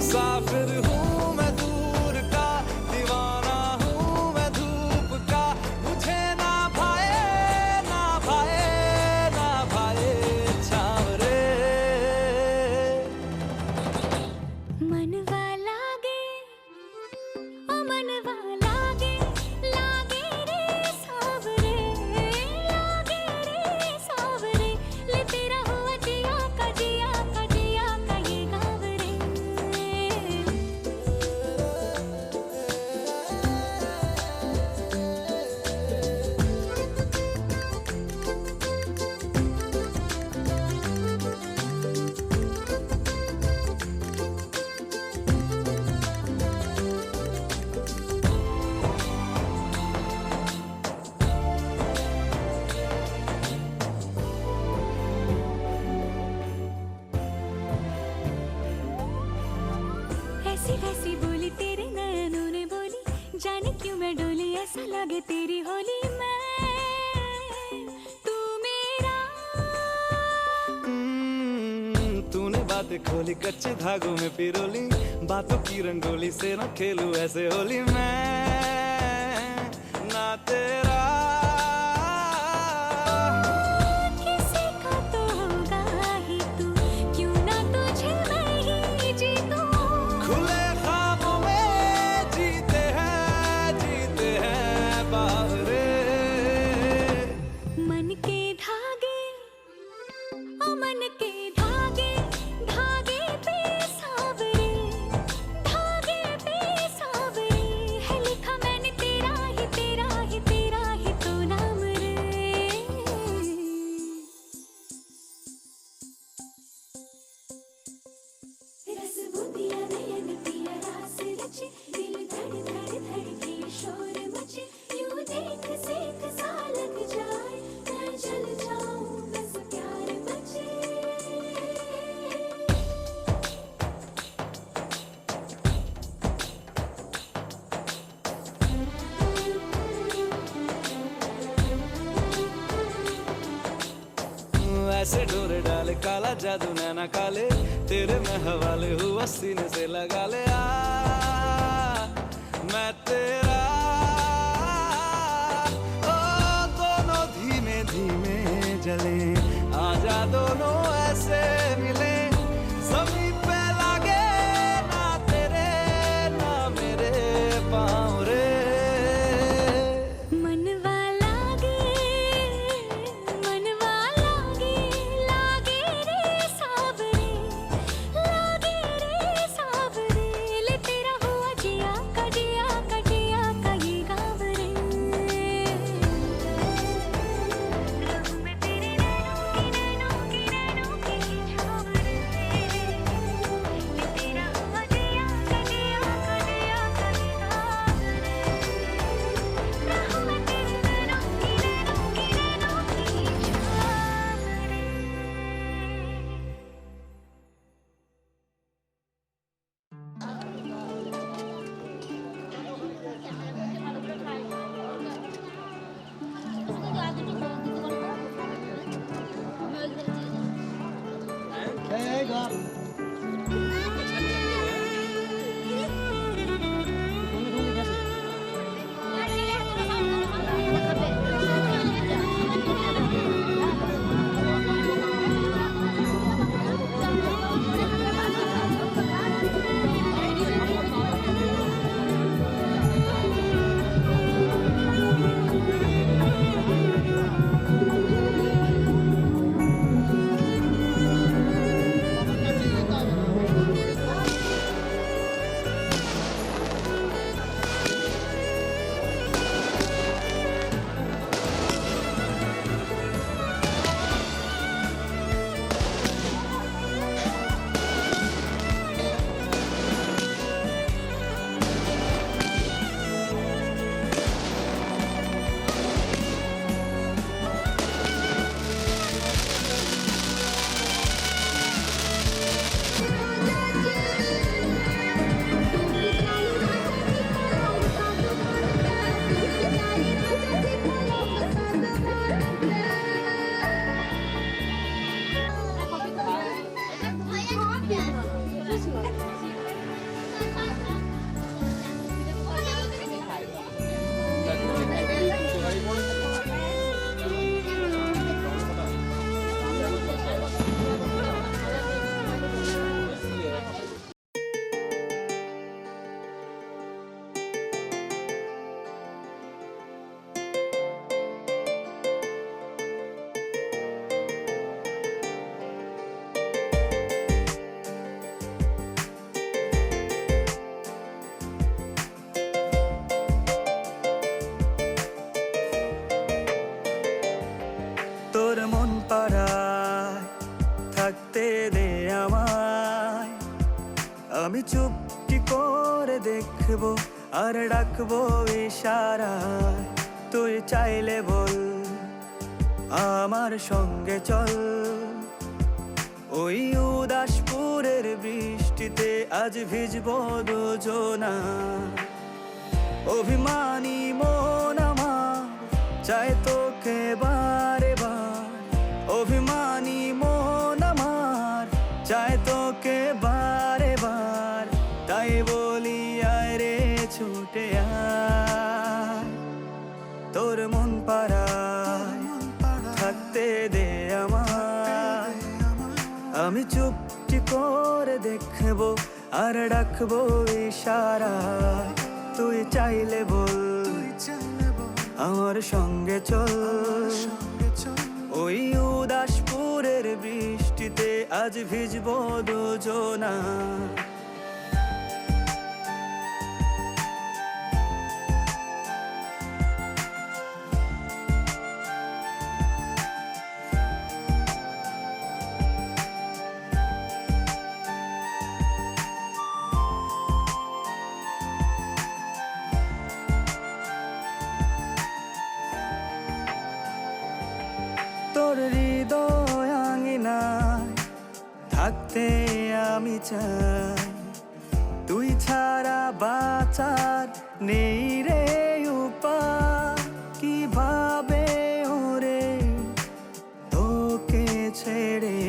मुसाफिर हूँ मैं दूर का, दीवाना हूँ मैं धूप का। मुझे ना भाए ना भाए ना भाए छाँव रे। मनवा लागे ओ मनवा लागे, लागे रे सावरे, लागे रे सावरे। ले तेरा हुआ जिया का जिया का जिया का ये गाँव रे। ऐसी वैसी बोली तेरे नयनों ने बोली, जाने क्यों मैं डोली, ऐसा लगे तेरी होली मैं तू मेरा। तूने बातें खोली कच्चे धागों में पिरोली, बातों की रंगोली से न खेलूं ऐसे होली मैं ना तेरा। किसी का तो होगा ही तू, क्यों ना तुझे मैं ही जीतूं। खुले ख्वाबों में जीते हैं बावरे। मन के धागे ओ मन के धागे, धागे पे सावरे, धागे पे सावरे। है लिखा मैंने तेरा ही तेरा ही तेरा ही तो नाम रे। रस बूंदिया नयन पिया रास रचे, दिल धड़ धड़ धड़के शोर मचे। यूं देख सेक सा लग जाए, मैं जल जाऊं बस प्यार बचे। ऐसे डोरे डाले काला जादू नैना काले, तेरे में हवाले हुआ सीने से लगा ले आ मैं तेरा। ओ दोनों धीमे धीमे जले, आजा दोनों ऐसे मिले। जमीन पे लागे ना तेरे ना मेरे पाँव रे। मनवा लागे, मनवा लागे, लागे रे सावरे, लागे रे सावरे। ले तेरा हुआ जिया का जिया का जिया का ये गाँव रे। रहूं मैं तेरे नैनों की नैनों की नैनों की আমি চুপটি করে দেখবো আর ডাকবো ইশারায়, তুই চাইলে বল আমার সঙ্গে চল। ওই উদাসপুরের বৃষ্টিতে আজ ভিজবো দুজনা। অভিমানী মন আমার চায় তোকে বারে বার, অভিমানী মন আমার চায় তোকে বারে বার। তাই বলি আয় রে ছুটে আয়, তোর মন পাড়ায় থাকতে দে আমায়। আমি চুপটি করে দেখবো আর ডাকবো ইশারায়, তুই চাইলে বল আমার সঙ্গে চল। ওই উদাসপুরের বৃষ্টিতে আজ ভিজবো দুজনা। তোর হৃদয় আঙিনায় থাকতে আমি চাই, তুই ছাড়া বাঁচার নেই রে উপায়। কিভাবে ওরে তোকে ছেড়ে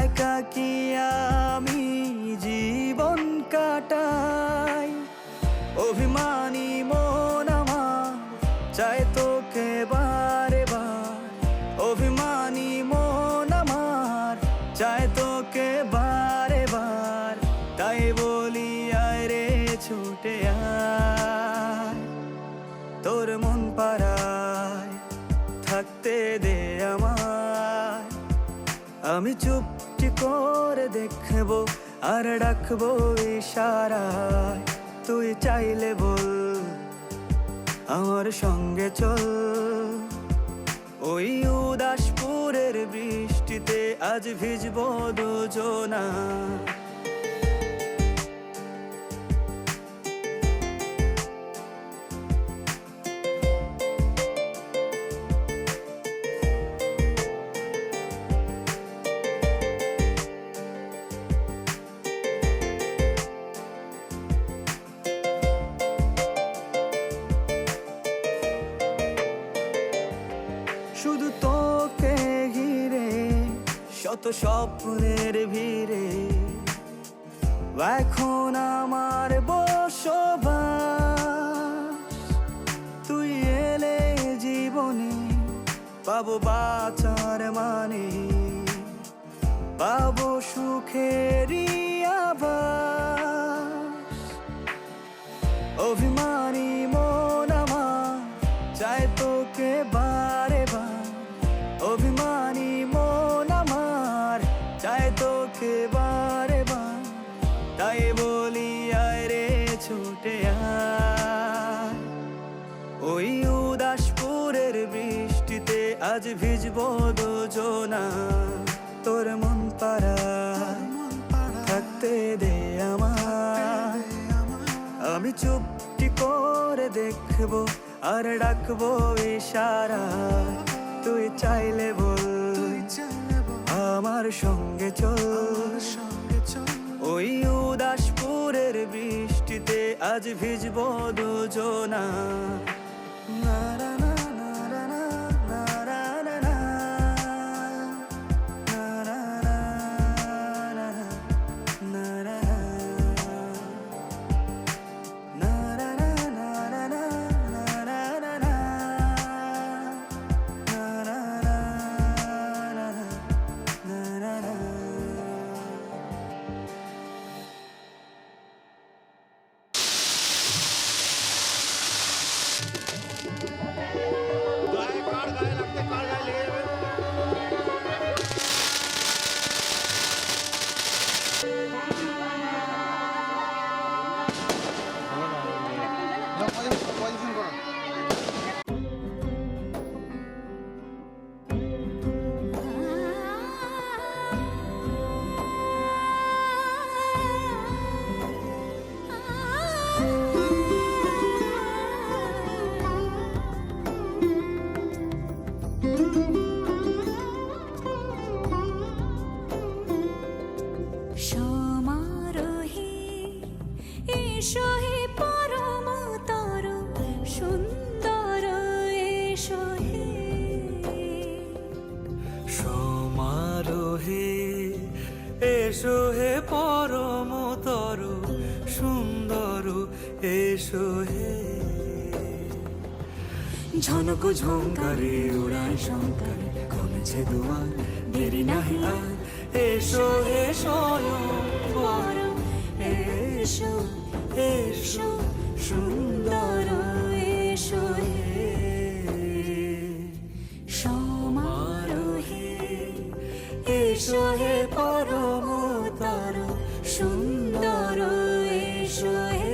একাকী আমি জীবন কাটাই। অভিমানী মন আমার চায় তোকে বারে বার, অভিমানী মন আমার চায় তোকে বারে বার। তাই বলি আয় রে ছুটে আয়, তোর মন পাড়ায় থাকতে দে আমায়। আমি চুপটি করে দেখবো আর ডাকবো ইশারায়, তুই চাইলে বল আমার সঙ্গে চল। ওই উদাসপুরের বৃষ্টিতে আজ ভিজবো দুজনা। শুধু তোকে ঘিরে শত স্বপ্নের ভিড়ে, এখন আমার বসবাস। তুই এলে জীবনে পাবো বাঁচার মানে, পাবো সুখেরই আভাস। অভিমানী মন আমার চায় তোকে বারে বার, অভিমানী মন আমার চায় তোকে বারে বার। তাই বলি আয় রে ছুটে আয়, ওই উদাসপুরের বৃষ্টিতে আজ ভিজবো দুজনা। তোর মন পাড়ায় থাকতে দে আমায়। আমি চুপটি করে দেখবো আর ডাকবো ইশারায়, তুই চাইলে বল আমার সঙ্গে চল। ওই উদাসপুরের বৃষ্টিতে আজ ভিজবো দুজনা। ঝনক ঝঙ্কারে উড়ায় শঙ্কারে কমেছে দুয়ার দেরি নাহি আর এসো এসো বড় এসো এসো সুন্দর এসো হে সমারোহে এসো হে পরমতর সুন্দর এসো হে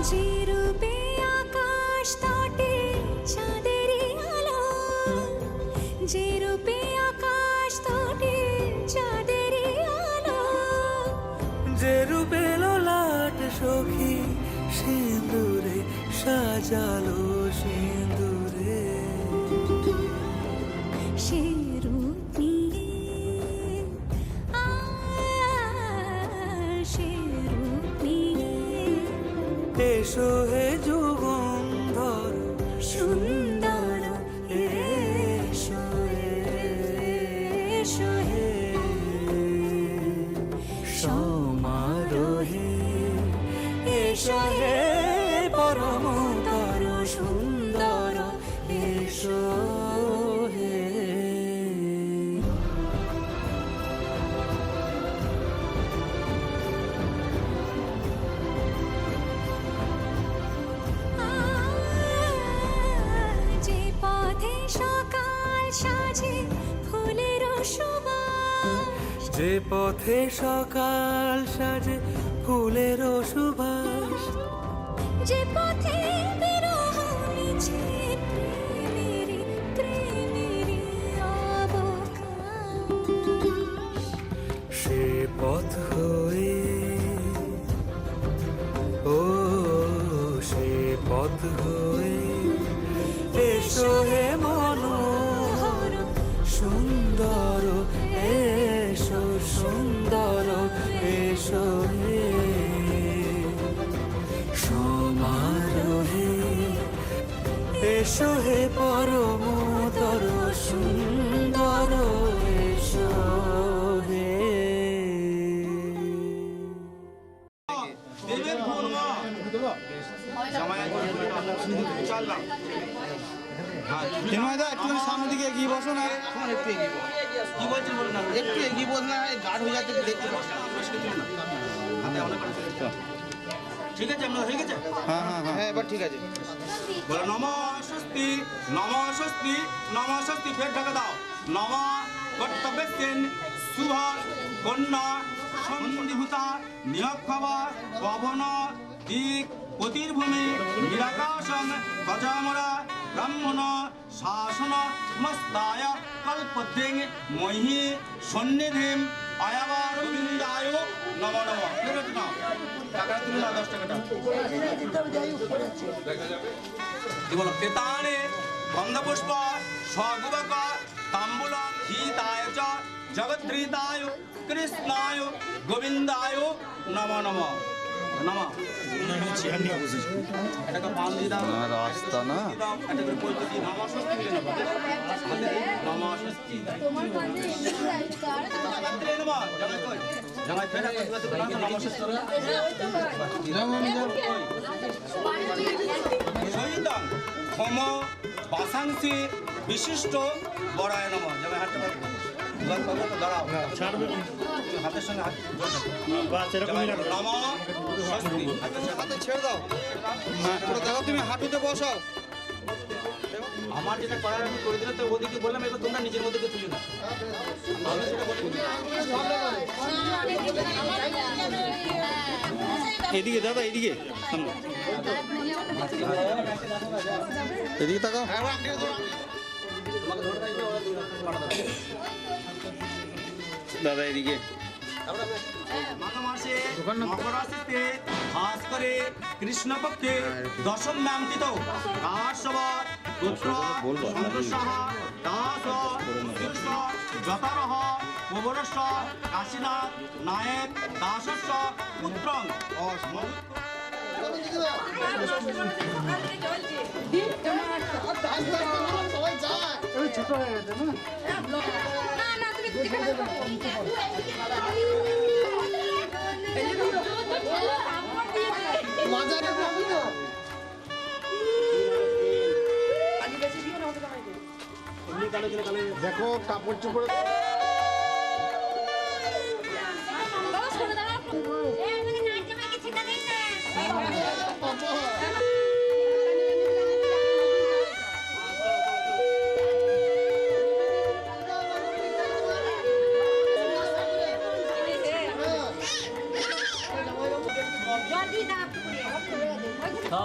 যে রূপে আকাশ তটে চাঁদেরই আলো, যে রূপে আকাশ তটে চাঁদেরই আলো, যে রূপে ললাট সখী সিঁদুরে সাজালো সিঁদুরে সে রূপ নিয়ে সে রূপ নিয়ে এসো হে যুগন্ধর সুন্দর এসো এসো হে সমারোহে এসো হে পরমতর সুন্দর এসো হে যে পথে সকাল সাজে ফুলের সুবাস, যে পথে সকাল সাজে ফুলের সুবাস যে পথে বিরহ মিছে প্রেমেরই প্রেমেরই অবকাশ, সে পথ হয়ে ও সে পথ হয়ে এসো হে মনোহর সুন্দর এসো সুন্দর এসো হে সমারোহে এসো হে পরমতর সুন্দর এসো হে দেবের ফোন মা চাললাম হিমায়দা একটু সামনের দিকে এগিয়ে বসো না। একটু এগিয়ে বল। কি বলছেন বলুন না একটু এগিয়ে বল না গার্ড হয়ে যাচ্ছে দেখতে পাচ্ছি হাতে অনেক ঠিক আছে আপনার হয়ে গেছে হ্যাঁ হ্যাঁ হ্যাঁ এবার ঠিক আছে বলো নম স্বস্তি নম স্বস্তি নম স্বস্তি ফের ঢাকা দাও নম কর্তব্যেন শুভ কন্যা সন্ধিভূতা নিয়ক্ষবা পবন দিক পতির্ভূমি নিরাকাশং গজামরা ব্রাহ্মণ শাসন মস্তায় কল্পদ্রিং মহি সন্নিধিম আয়াবার গোবিন্দায় নম নম ফেরত নাও টাকাটা তুলে নাও 10 টাকাটা কি বলো পেতানে গন্ধপুষ্প স্বগুবক তাম্বুল গীতায় চ জগদ্রীতায় কৃষ্ণায় গোবিন্দায় নম নম নম এটাকে পান দিয়ে দাও রাস্তা না এটা করে বলতে দিই নমস্কার দিলে না নমস্কার তোমার কাছে রাত্রে নম জামাই কই জামাই ফেরা করতে তো নমস্কার শহীদান ক্ষম বাসাংসি বিশিষ্ট বড়ায় নম জামাই হাতটা দাঁড়াও হাতের সঙ্গে হাত নম স্বস্তি হাতে ছেড়ে দাও। দেখো তুমি হাঁটুতে বসাও। আমার যেটা করার আমি করে দিলাম তো ওদিকে বললাম এবার তোমরা নিজের মধ্যে তুলে না আমি সেটা বলি এদিকে দাদা এদিকে সামনে এদিকে তাকাও। দাদা এদিকে মাঘ মাসে মকর রাশিতে ভাস্করে কৃষ্ণপক্ষে দশম নামটিত কাশ্যপ পুত্র সন্তোষঃ দাস শীর্ষ যতরহ প্রবরস্য কাশীনাথ নায়ক দাসস্য পুত্রং সবাই যায় ছোট হয়ে গেছে না? মাজারে যাবি তো? দেখো কাপড় চোপড়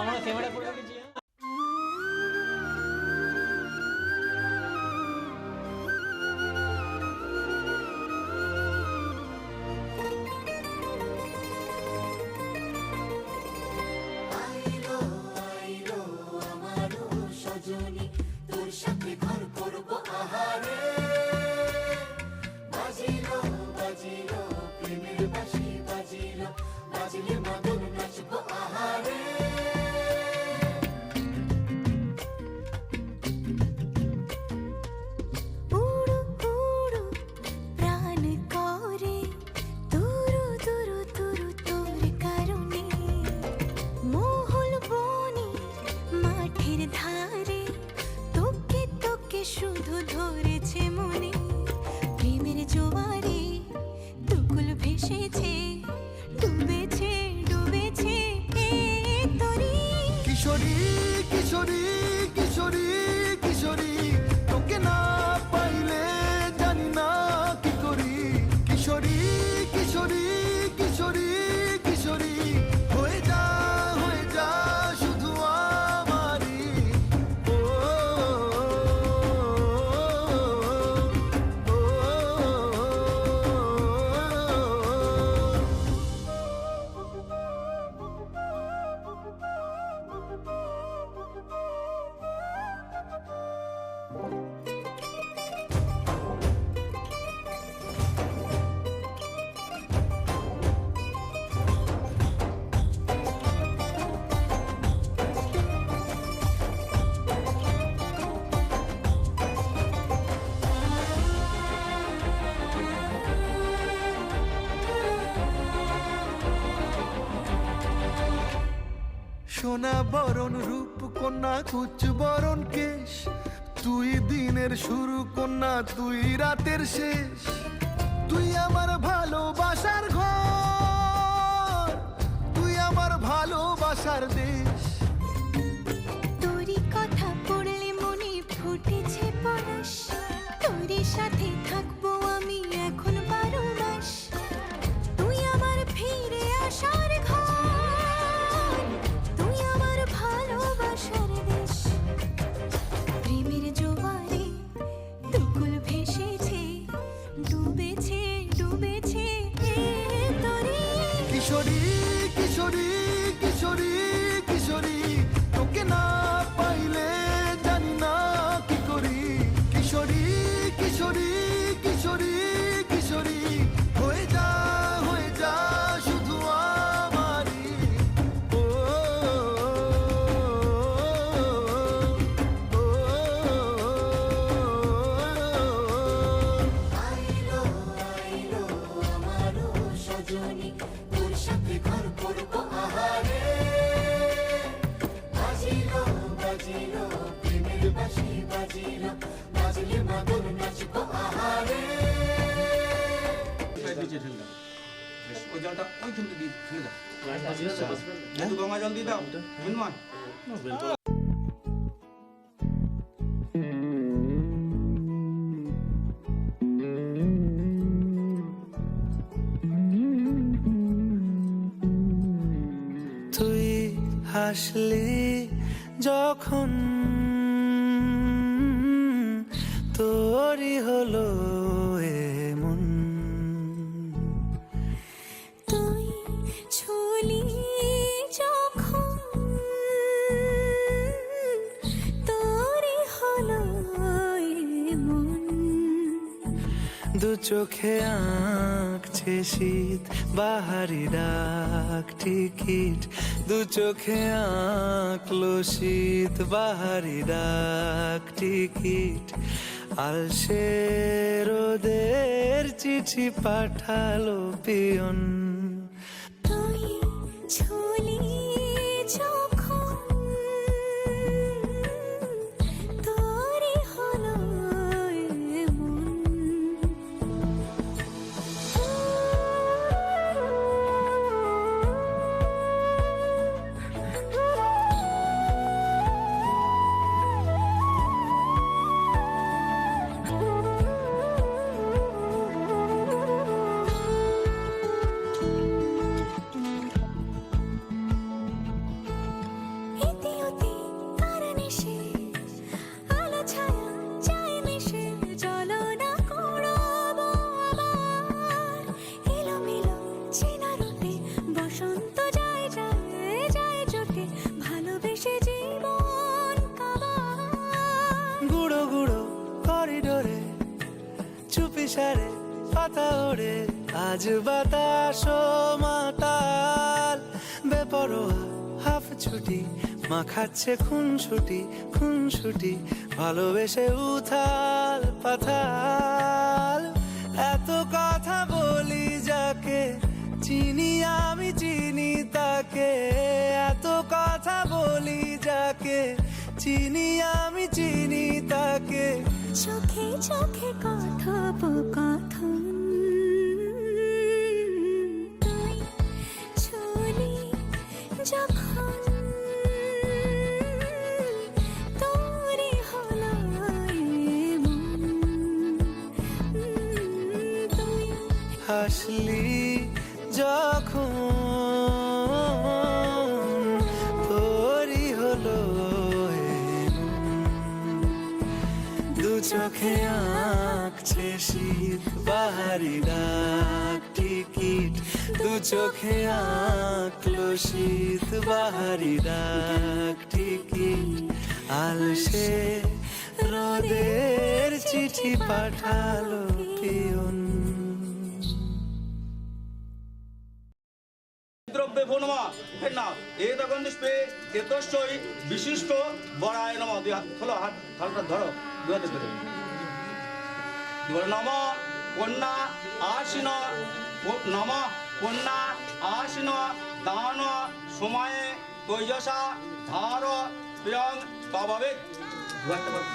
আমরা ক্যামেরা করে রেখেছি। সোনা বরণ রূপ কন্যা কুচ বরণ কেশ, তুই দিনের শুরু কন্যা তুই রাতের শেষ। তুই আমার ভালোবাসার ঘর, তুই আমার ভালোবাসার দেশ। তোরই কথা পড়লে মনে ফুটেছে পরশ, তোরই সাথে থাকবো আমি এখন 12 মাস। তুই আমার ফিরে আসার ঘর, তুই আমার ভালোবাসার দেশ। প্রেমের জোয়ারে দুকুল ভেসেছে, ডুবেছে ডুবেছে তোরে। কিশোরী কিশোরী কিশোরী কিশোরী, তোকে না পাইলে জানি না কি করি। কিশোরী কিশোরী কিশোরী কিশোরী, হয়ে যা শুধু আমারই। ও আইলো আইলো আমারও সজনী, তোর সাথে ঘর করবো আহারে। বাজিলো বাজিলো প্রেমের বাঁশি বাজিলো, বাজলে মাদল নাচবো আহারে। ওই জলটা ওই থেকে দিয়ে ফেলে দাও, একটু গঙ্গা জল দিয়ে দাও হনুমান। তুই হাসলি যখন তোরই হলো এমন। তুই ছুলি যখন তোরই হলো এমন। দু চোখে আঁখ আঁকছে শীত বাহারি ডাক টিকিট দু চোখে আঁকলো শীত বাহারি ডাক টিকিট আলসে রোদের চিঠি পাঠালো পিয়ন তুই ছুলি যখন তোরই হলো এমন। ইতি অতি কারণে সে আলো ছায়া যায় মিশে চলো না করবো আবার এলোমেলো চেনা রূপে বসন্ত যায় যায় যায় জোটে ভালোবেসে জীবন কাবার গুঁড়ো গুঁড়ো করিডোরে চুপি সারে পাতা ওড়ে আজ বাতাস মাতাল বেপরোয়া হাফ ছুটি মাখাচ্ছে খুন ছুটি ভালোবেসে উথাল পাথাল এত কথা বলি যাকে চিনি আমি চিনি তাকে এত কথা বলি যাকে চিনি আমি চিনি তাকে চোখে চোখে কথোপকথন তুই ছুলি যখন তোরই হলো এমন। তুই হাসলি যখন তোরই হলো এমন। দু চোখে আঁকছে শীত বাহারি ডাক টিকিট দু চোখে আঁকলো শীত বাহারি ডাক টিকিট আলসে রোদের চিঠি পাঠালো পিয়ন দ্রব্যে ভো নমঃ ফের না এতগন্ধিষ্পে তেতস্যই বিশিষ্ট বরায় নমঃ দুই হাত খোলো হাত হালকা ধরো দুই হাতে ধরে নম কন্যা আশিন নম কন্যা আশিন দান সময়ে তৈজসা ধার প্রিয়ং তভাবে দুই হাতে বলো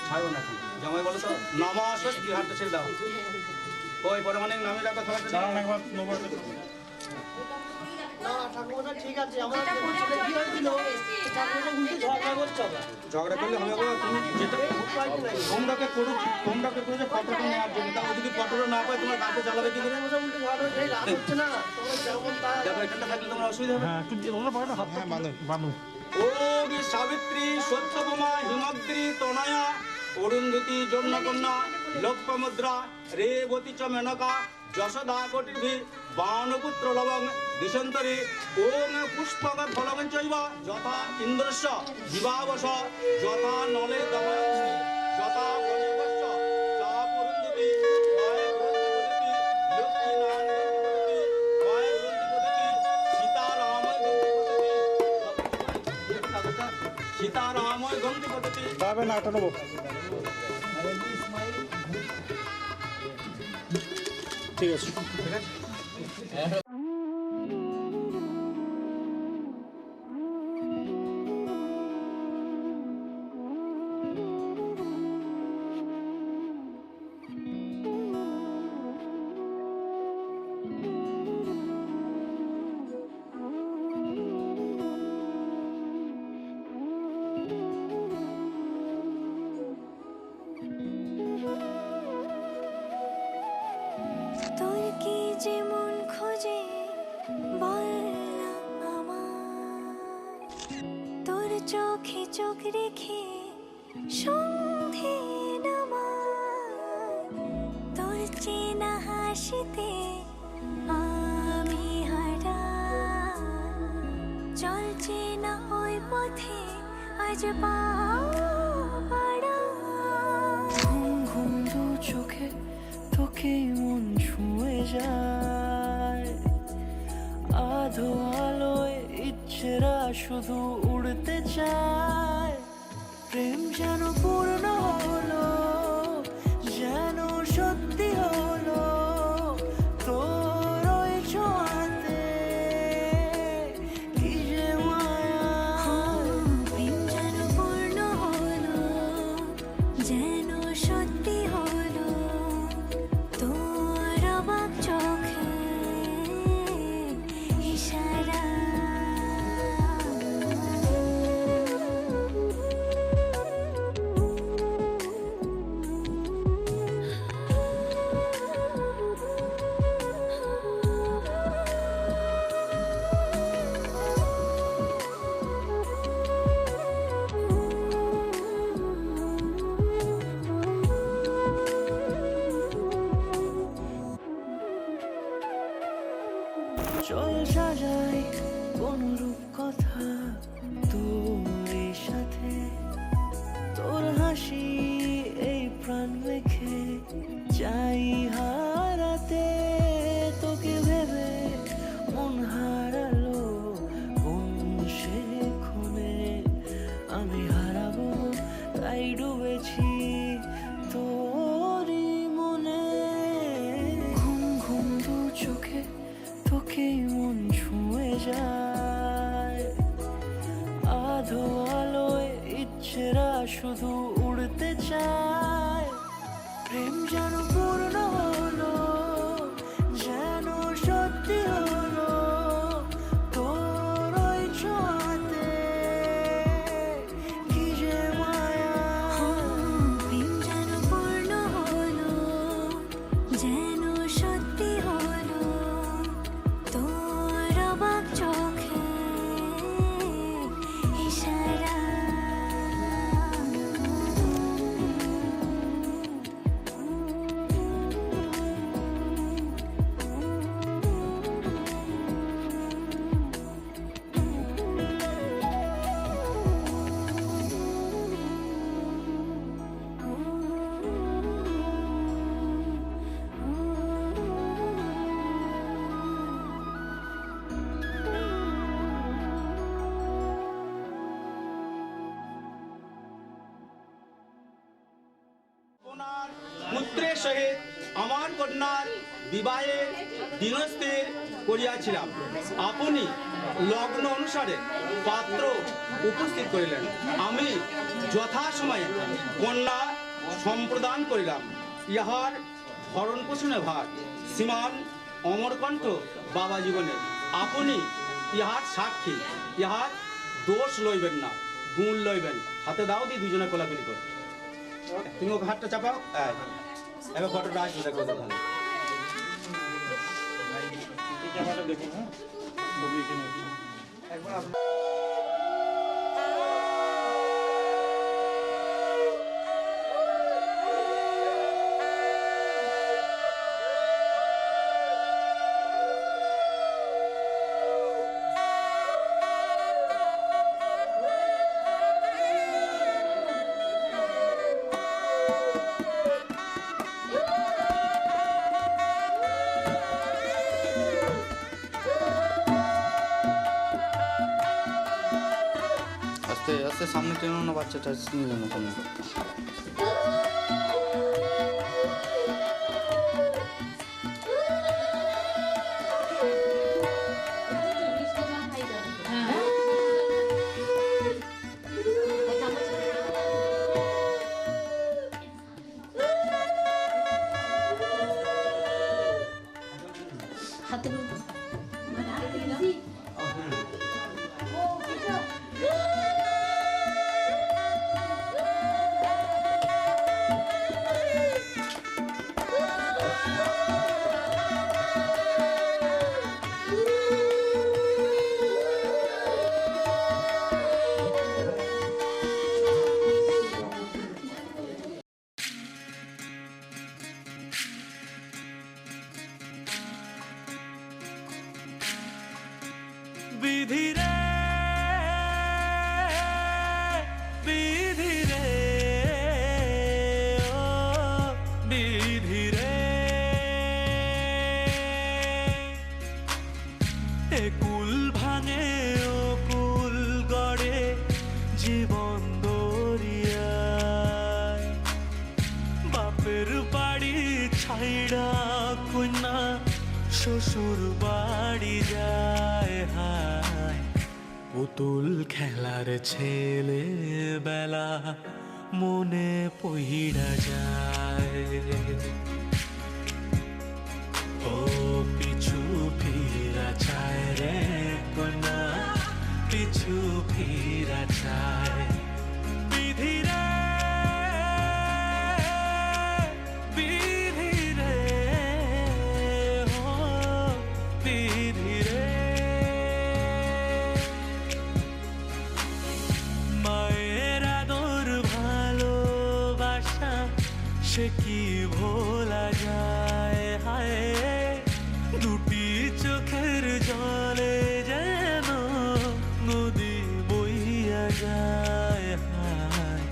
ছাড়ো না এখন জামাই বলো তো নম স্বস্তি হাতটা ছেড়ে দাও ওই পরমাণিক নামে রাখো ঠিক আছে আমার কি হয়েছিল ঝগড়া করছো ঝগড়া করলে হবে বাবা তুমি যেটা তোমরাকে করেছে ফটোটা নেওয়ার জন্য তাও যদি ফটোটা না পায় তোমার কাছে চালাবে কি করে উল্টো ঝগড়া রাগ হচ্ছে না তোমরা যেমন তা দেখো এখানটা থাকলে তোমার অসুবিধা হবে বানু ওম সাবিত্রী সত্যভামা হিমাদ্রি তনয়া অরুন্ধতী জন্মকন্যা লোকমুদ্রা রেবতী চ মেনকা যশোদা কোটিভি বানপুত্র লবং দিশন্তরে ওম পুষ্পক ফলং চৈব যথা ইন্দ্রস্য জীবাবশ যথা নলে দময়সি যথা গণেবস্য যা পরুন্ধতি কয় গ্রন্থি পদ্ধতি লক্ষ্মীনারায়ণ গ্রন্থি পদ্ধতি কয় গ্রন্থি পদ্ধতি সীতারাময় গ্রন্থি পদ্ধতি সীতারাময় গ্রন্থি পদ্ধতি যাবে না আটা নেবো ঠিক আছে তোর কি যেমন খোঁজে বললাম আমার তোর চোখে চোখ রেখে সন্ধে নামার তোর চেনা হাসিতে আমি হারা চলছে না ওই পথে আজ পা ঘুম ঘুম দু চোখে তোকে মন ছুঁ যায়। আধো আলোয় ইচ্ছেরা শুধু উড়তে চায়। প্রেম যেন পূর্ণ হলো, যেন সত্যি হলো তোর ওই ছোঁয়াতে, কি যে মায়া। প্রেম যেন পূর্ণ হলো, যেন সত্যি হলো তোর অবাক চোখে ইশারা। চল সাজাই কোন রূপ কথা তোর সাথে, তোর হাসি এই প্রাণ রেখে চাই হারাতে। তোকে ভেবে মন হারালো কোন সে ক্ষণে, আমি হারাবো তাই ডুবেছি তোরই মনে। ঘুম ঘুম দু চোখে তোকেই মন ছুঁয়ে যায়। আধো আলোয় ইচ্ছেরা শুধু উড়তে চায়। প্রেম যেন পূর্ণ হলো, যেন সত্যি হলো তোর ওই ছোঁয়াতে, কি যে মায়া। প্রেম যেন পূর্ণ হলো, যেন সত্যি হলো তোর অবাক চোখে ইশারা। আপনার পুত্রের সহিত আমার কন্যার বিবাহের দিনস্থির করিয়াছিলাম। আপনি লগ্ন অনুসারে পাত্র উপস্থিত করিলেন। আমি যথাসময়ে কন্যা সম্প্রদান করিলাম। ইহার ভরণ পোষণের ভার শ্রীমান অমরকণ্ঠ বাবা জীবনে। আপনি ইহার সাক্ষী, ইহার দোষ লইবেন না, গুণ লইবেন। হাতে দাও দিয়ে দুজনে কোলাকুলি করো। তুমি ওকে হাতটা চাপাও। এবার ফটোটা আসবে, দেখো তো ভালো। আস্তে আস্তে সামনে টেনো না, বাচ্চাটা নিয়ে না সামনে। হাতে বিধি রে, বিধি রে, ও বিধি রে। বাড়ি ছাইড়া কন্যা শ্বশুর বাড়ি যায় হায় পুতুল খেলার ছেলে বেলা মনে পইড়া যায় ও পিছু ফিরা চায় রে কন্যা পিছু ফিরা চায় বিধি রে বিধি রে ও বিধি রে মায়ের আদর ভালোবাসা সে কি ভোলা যায় হায় দুটি চোখের জলে যেন নদী বইয়া যায় হায়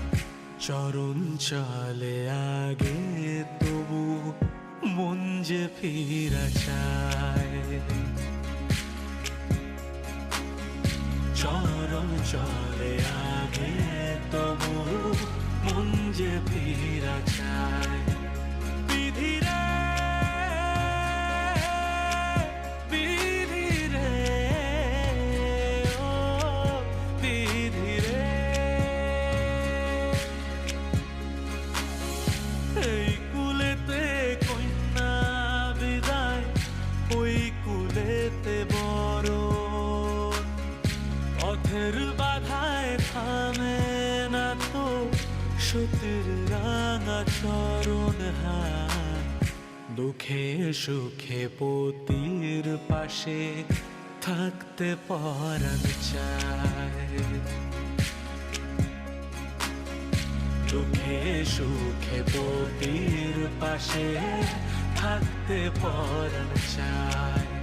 চরণ চলে আগে তবু মন যে ফিরা চায় চরণ চলে আগে তবু মন যে ফিরা চায় বিধি রে বিধি রে ও বিধি রে এই কুলেতে কন্যা বিদায় ওই কুলেতে বড় পথের বাধায় থামে না তো সতীর রাঙা চরণ হায় দুঃখে সুখে পতির পাশে থাকতে পরাণ চায় দুঃখে সুখে পতির পাশে থাকতে পরাণ চায়